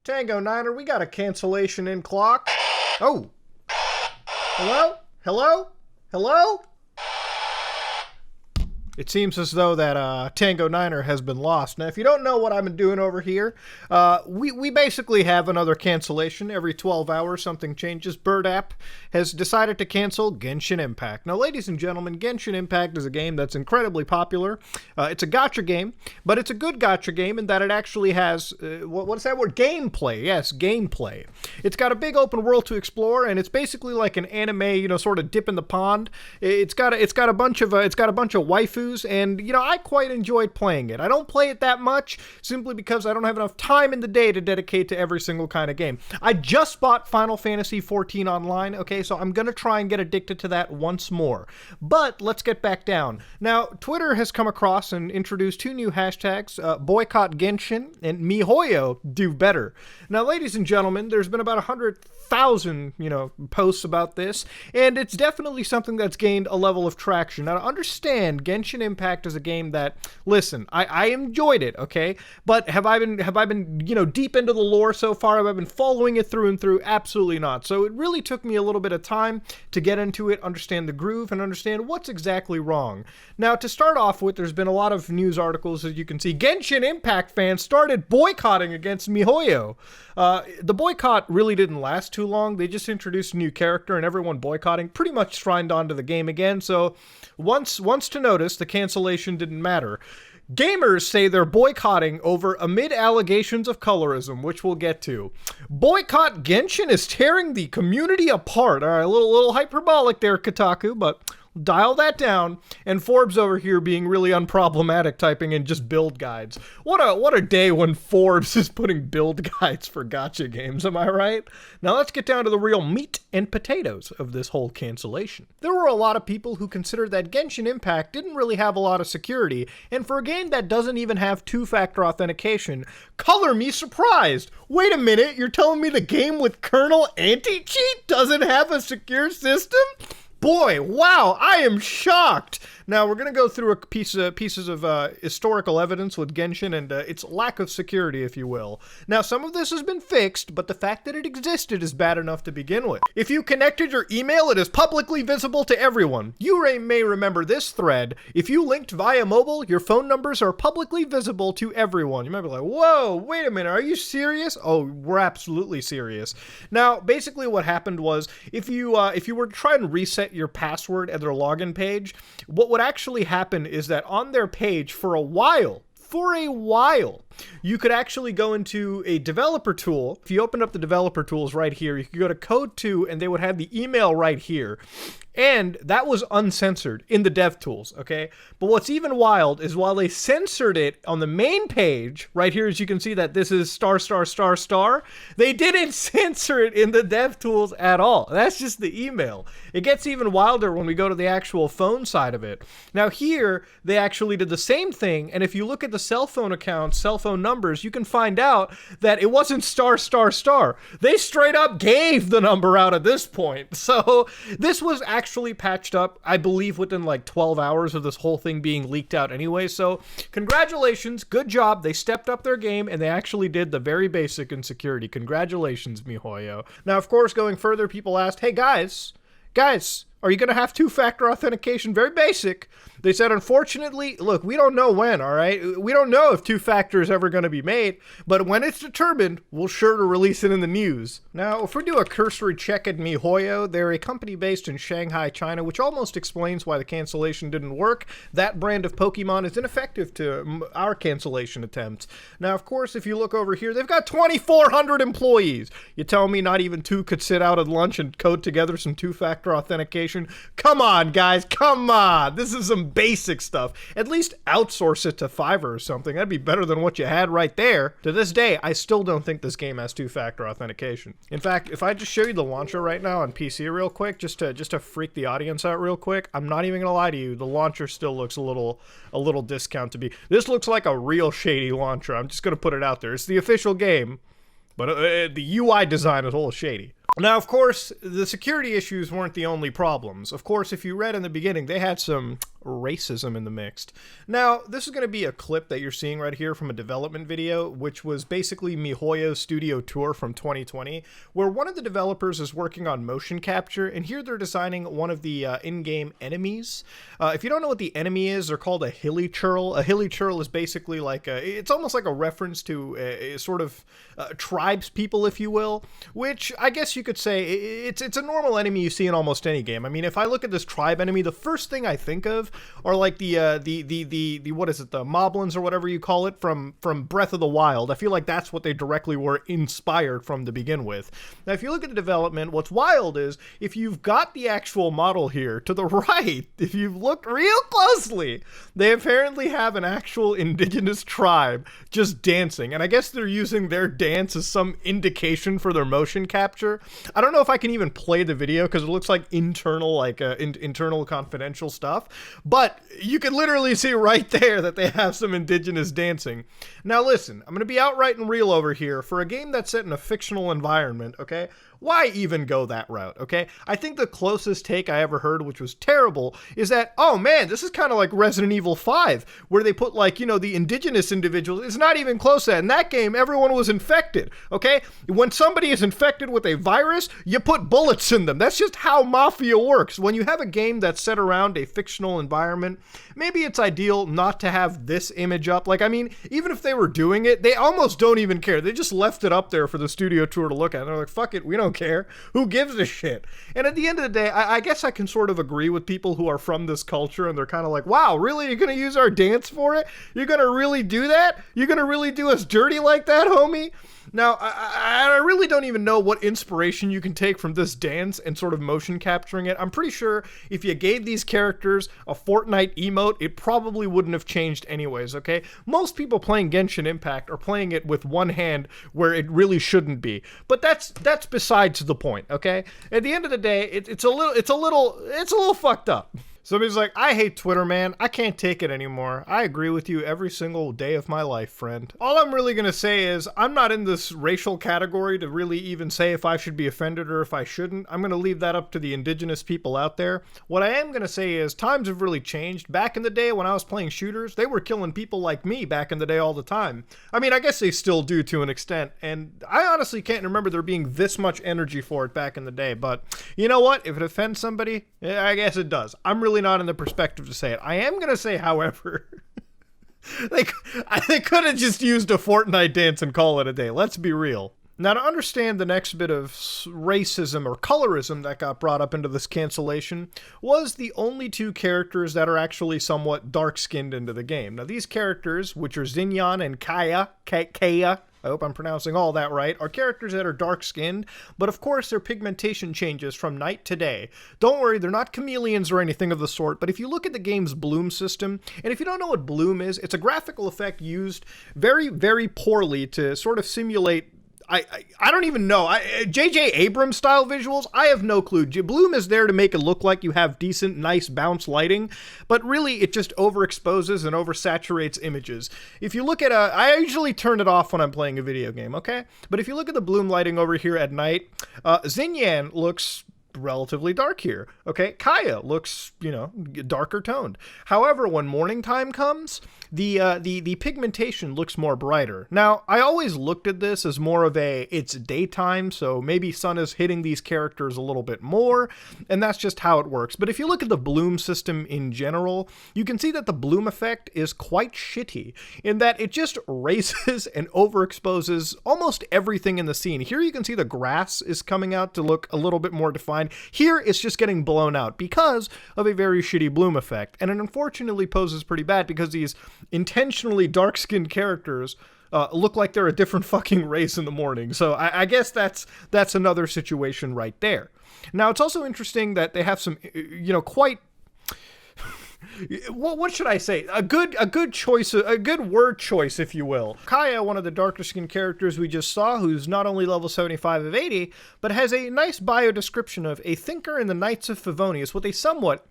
Tango Niner, we got a cancellation in clock. Oh. Hello? Hello? Hello? It seems as though that Tango Niner has been lost. Now, if you don't know what I've been doing over here, we basically have another cancellation. Every 12 hours, something changes. Bird App has decided to cancel Genshin Impact. Now, ladies and gentlemen, Genshin Impact is a game that's incredibly popular. It's a gacha game, but it's a good gacha game in that it actually has, what's that word? Gameplay. Yes, gameplay. It's got a big open world to explore, and it's basically like an anime, sort of dip in the pond. It's got a bunch of waifus. And, I quite enjoyed playing it. I don't play it that much simply because I don't have enough time in the day to dedicate to every single kind of game. I just bought Final Fantasy XIV Online, okay, so I'm going to try and get addicted to that once more. But let's get back down. Now, Twitter has come across and introduced two new hashtags, Boycott Genshin and MiHoYo Do Better. Now, ladies and gentlemen, there's been about 100,000, posts about this, and it's definitely something that's gained a level of traction. Now, to understand, Genshin Impact is a game that, listen, I enjoyed it, okay? But have I been, deep into the lore so far? Have I been following it through and through? Absolutely not. So it really took me a little bit of time to get into it, understand the groove, and understand what's exactly wrong. Now, to start off with, there's been a lot of news articles, as you can see. Genshin Impact fans started boycotting against MiHoYo. The boycott really didn't last too long. They just introduced a new character, and everyone boycotting pretty much signed on to the game again. So once to notice, the cancellation didn't matter. Gamers say they're boycotting over amid allegations of colorism, which we'll get to. Boycott Genshin is tearing the community apart. All right, a little hyperbolic there, Kotaku, but dial that down. And Forbes over here being really unproblematic, typing in just build guides. What a day when Forbes is putting build guides for gacha games, am I right? Now let's get down to the real meat and potatoes of this whole cancellation. There were a lot of people who considered that Genshin Impact didn't really have a lot of security, and for a game that doesn't even have two-factor authentication, color me surprised. Wait a minute, you're telling me the game with kernel anti-cheat doesn't have a secure system? Boy, wow, I am shocked. Now, we're going to go through pieces of historical evidence with Genshin and its lack of security, if you will. Now, some of this has been fixed, but the fact that it existed is bad enough to begin with. If you connected your email, it is publicly visible to everyone. You may remember this thread. If you linked via mobile, your phone numbers are publicly visible to everyone. You might be like, whoa, wait a minute, are you serious? Oh, we're absolutely serious. Now, basically what happened was, if you were to try and reset your password at their login page, what would actually happen is that on their page for a while, you could actually go into a developer tool. If you open up the developer tools right here, you could go to code 2 and they would have the email right here. And that was uncensored in the dev tools, okay? But what's even wild is while they censored it on the main page, right here, as you can see that this is *****, they didn't censor it in the dev tools at all. That's just the email. It gets even wilder when we go to the actual phone side of it. Now here, they actually did the same thing, and if you look at the cell phone accounts, cell phone numbers, you can find out that it wasn't *****. They straight up gave the number out at this point. So this was actually patched up, I believe, within like 12 hours of this whole thing being leaked out anyway. So congratulations, good job. They stepped up their game and they actually did the very basic in security. Congratulations, MiHoYo. Now, of course, going further, people asked, hey guys, are you going to have two-factor authentication? Very basic. They said, unfortunately, look, we don't know when, all right? We don't know if two-factor is ever going to be made, but when it's determined, we'll sure to release it in the news. Now, if we do a cursory check at MiHoYo, they're a company based in Shanghai, China, which almost explains why the cancellation didn't work. That brand of Pokemon is ineffective to our cancellation attempts. Now, of course, if you look over here, they've got 2,400 employees. You tell me not even two could sit out at lunch and code together some two-factor authentication? Come on, guys, come on. This is some basic stuff. At least outsource it to Fiverr or something. That'd be better than what you had right there. To this day, I still don't think this game has two-factor authentication. In fact, if I just show you the launcher right now on PC real quick, just to freak the audience out real quick, I'm not even gonna lie to you, the launcher still looks a little discount to be. This looks like a real shady launcher. I'm just gonna put it out there. It's the official game, but the UI design is a little shady. Now, of course, the security issues weren't the only problems. Of course, if you read in the beginning, they had some racism in the mix. Now, this is going to be a clip that you're seeing right here from a development video, which was basically MiHoYo's studio tour from 2020, where one of the developers is working on motion capture, and here they're designing one of the in-game enemies. If you don't know what the enemy is, they're called a hilly churl. A hilly churl is basically like it's almost like a reference to a sort of tribes people, if you will, which I guess you could say it's a normal enemy you see in almost any game. I mean, if I look at this tribe enemy, the first thing I think of are like the what is it, the moblins or whatever you call it from Breath of the Wild. I feel like that's what they directly were inspired from to begin with. Now, if you look at the development, what's wild is if you've got the actual model here to the right, if you've looked real closely, they apparently have an actual indigenous tribe just dancing, and I guess they're using their dance as some indication for their motion capture. I don't know if I can even play the video because it looks like internal, like internal confidential stuff, but you can literally see right there that they have some indigenous dancing. Now listen, I'm going to be outright and real over here. For a game that's set in a fictional environment, okay, why even go that route, okay? I think the closest take I ever heard, which was terrible, is that, oh man, this is kind of like Resident Evil 5, where they put, like, you know, the indigenous individuals. It's not even close to that. In that game, everyone was infected, okay? When somebody is infected with a virus, you put bullets in them. That's just how Mafia works. When you have a game that's set around a fictional environment, maybe it's ideal not to have this image up. Like, I mean, even if they were doing it, they almost don't even care. They just left it up there for the studio tour to look at. And they're like, fuck it, we don't care. Who gives a shit? And at the end of the day, I guess I can sort of agree with people who are from this culture and they're kind of like, wow, really? You're going to use our dance for it? You're going to really do that? You're going to really do us dirty like that, homie? Now, I really don't even know what inspiration you can take from this dance and sort of motion capturing it. I'm pretty sure if you gave these characters a Fortnite emote, it probably wouldn't have changed anyways, okay? Most people playing Genshin Impact are playing it with one hand where it really shouldn't be. But that's besides the point, okay? At the end of the day, it's a little fucked up. Somebody's like, I hate Twitter, man. I can't take it anymore. I agree with you every single day of my life, friend. All I'm really going to say is I'm not in this racial category to really even say if I should be offended or if I shouldn't. I'm going to leave that up to the indigenous people out there. What I am going to say is times have really changed. Back in the day when I was playing shooters, they were killing people like me back in the day all the time. I mean, I guess they still do to an extent, and I honestly can't remember there being this much energy for it back in the day, but you know what? If it offends somebody, yeah, I guess it does. I'm really not in the perspective to say it. I am going to say, however, they could have just used a Fortnite dance and call it a day. Let's be real. Now, to understand the next bit of racism or colorism that got brought up into this cancellation was the only two characters that are actually somewhat dark-skinned into the game. Now, these characters, which are Xinyan and Kaya, I hope I'm pronouncing all that right, are characters that are dark-skinned, but of course their pigmentation changes from night to day. Don't worry, they're not chameleons or anything of the sort, but if you look at the game's bloom system, and if you don't know what bloom is, it's a graphical effect used very, very poorly to sort of simulate I don't even know. J.J. Abrams style visuals, I have no clue. Bloom is there to make it look like you have decent, nice bounce lighting, but really it just overexposes and oversaturates images. If you look at I usually turn it off when I'm playing a video game, okay? But if you look at the bloom lighting over here at night, Xinyan looks relatively dark here, okay? Kaya looks, you know, darker toned. However, when morning time comes, the pigmentation looks more brighter. Now, I always looked at this as more of it's daytime, so maybe sun is hitting these characters a little bit more, and that's just how it works. But if you look at the bloom system in general, you can see that the bloom effect is quite shitty in that it just raises and overexposes almost everything in the scene. Here you can see the grass is coming out to look a little bit more defined. Here it's just getting blown out because of a very shitty bloom effect, and it unfortunately poses pretty bad because these intentionally dark-skinned characters look like they're a different fucking race in the morning. So I guess that's another situation right there. Now, it's also interesting that they have some, you know, quite... what should I say? A good choice, a good word choice, if you will. Kaya, one of the darker skinned characters we just saw, who's not only level 75 of 80, but has a nice bio description of a thinker in the Knights of Favonius with a somewhat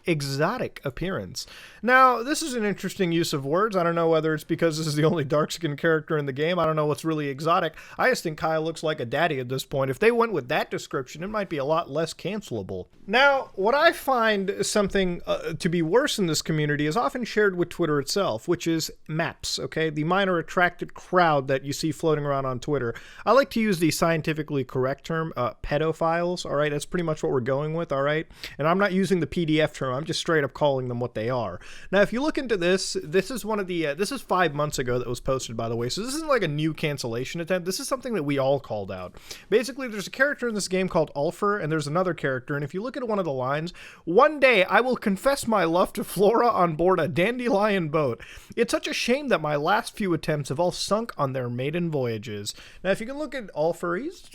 exotic appearance. Now, this is an interesting use of words. I don't know whether it's because this is the only dark-skinned character in the game. I don't know what's really exotic. I just think Kyle looks like a daddy at this point. If they went with that description, it might be a lot less cancelable. Now, what I find something to be worse in this community is often shared with Twitter itself, which is maps, okay? The minor attracted crowd that you see floating around on Twitter. I like to use the scientifically correct term, pedophiles, all right? That's pretty much what we're going with, all right? And I'm not using the PDF term. I'm just straight up calling them what they are. Now, if you look into this, this is one of the, this is 5 months ago that was posted, by the way, so this isn't like a new cancellation attempt. This is something that we all called out. Basically, there's a character in this game called Ulfer, and there's another character, and if you look at one of the lines, one day I will confess my love to Flora on board a dandelion boat. It's such a shame that my last few attempts have all sunk on their maiden voyages. Now, if you can look at Ulfer, he's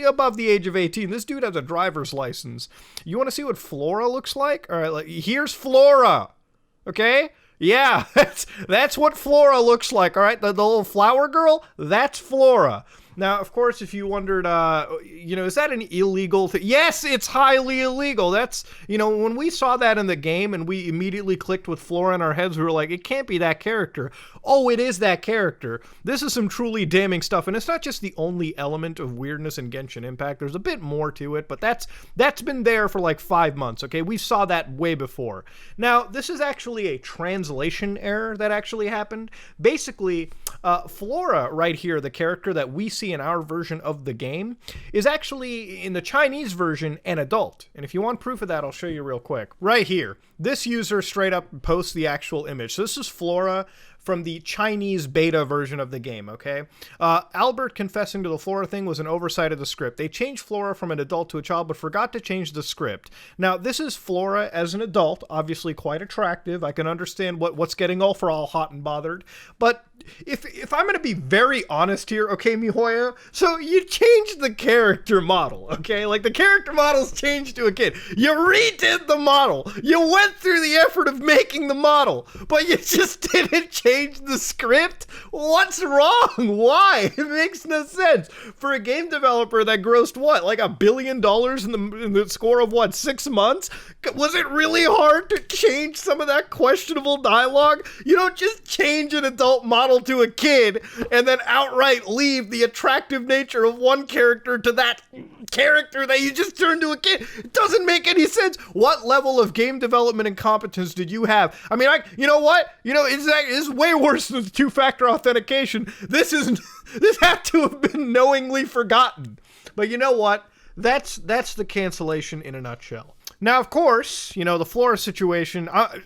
above the age of 18. This dude has a driver's license. You want to see what Flora looks like? All right, here's Flora. Okay? Yeah, that's what Flora looks like, all right? The little flower girl, that's Flora. Now, of course, if you wondered, is that an illegal thing? Yes, it's highly illegal. That's, when we saw that in the game and we immediately clicked with Flora in our heads, we were like, it can't be that character. Oh, it is that character. This is some truly damning stuff. And it's not just the only element of weirdness in Genshin Impact. There's a bit more to it, but that's been there for like 5 months, okay? We saw that way before. Now, this is actually a translation error that actually happened. Basically, Flora right here, the character that we see in our version of the game, is actually in the Chinese version an adult. And if you want proof of that, I'll show you real quick. Right here, this user straight up posts the actual image. So this is Flora from the Chinese beta version of the game, okay? Albert confessing to the Flora thing was an oversight of the script. They changed Flora from an adult to a child, but forgot to change the script. Now, this is Flora as an adult, obviously quite attractive. I can understand what's getting all hot and bothered. But if I'm going to be very honest here, okay, Mihoya? So you changed the character model, okay? Like, the character model's changed to a kid. You redid the model. You went through the effort of making the model, but you just didn't change the script? What's wrong? Why? It makes no sense. For a game developer that grossed what, like $1 billion in the score of what, 6 months? Was it really hard to change some of that questionable dialogue? You don't just change an adult model to a kid and then outright leave the attractive nature of one character to that character that you just turned to a kid. It doesn't make any sense. What level of game development incompetence did you have? I mean, you know what? It's way worse than two-factor authentication. This had to have been knowingly forgotten. But you know what? That's the cancellation in a nutshell. Now, of course, the Flora situation, I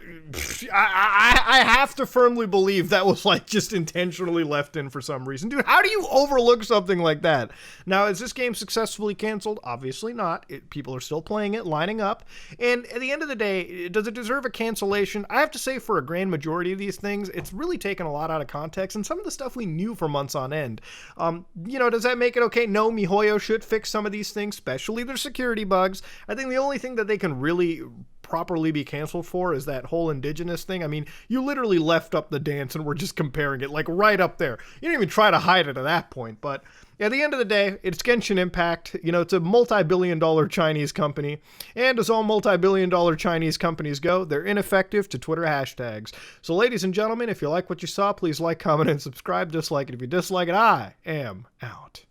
have to firmly believe that was like just intentionally left in for some reason. Dude, how do you overlook something like that? Now, is this game successfully canceled? Obviously not. People are still playing it, lining up. And at the end of the day, does it deserve a cancellation? I have to say, for a grand majority of these things, it's really taken a lot out of context. And some of the stuff we knew for months on end. Does that make it okay? No, MiHoYo should fix some of these things, especially their security bugs. I think the only thing that they can really properly be canceled for is that whole indigenous thing. I mean, you literally left up the dance and we're just comparing it, like, right up there. You didn't even try to hide it at that point. But at the end of the day, it's Genshin Impact. It's a multi-billion-dollar Chinese company. And as all multi-billion-dollar Chinese companies go, they're ineffective to Twitter hashtags. So ladies and gentlemen, if you like what you saw, please like, comment, and subscribe. Dislike it if you dislike it. I am out.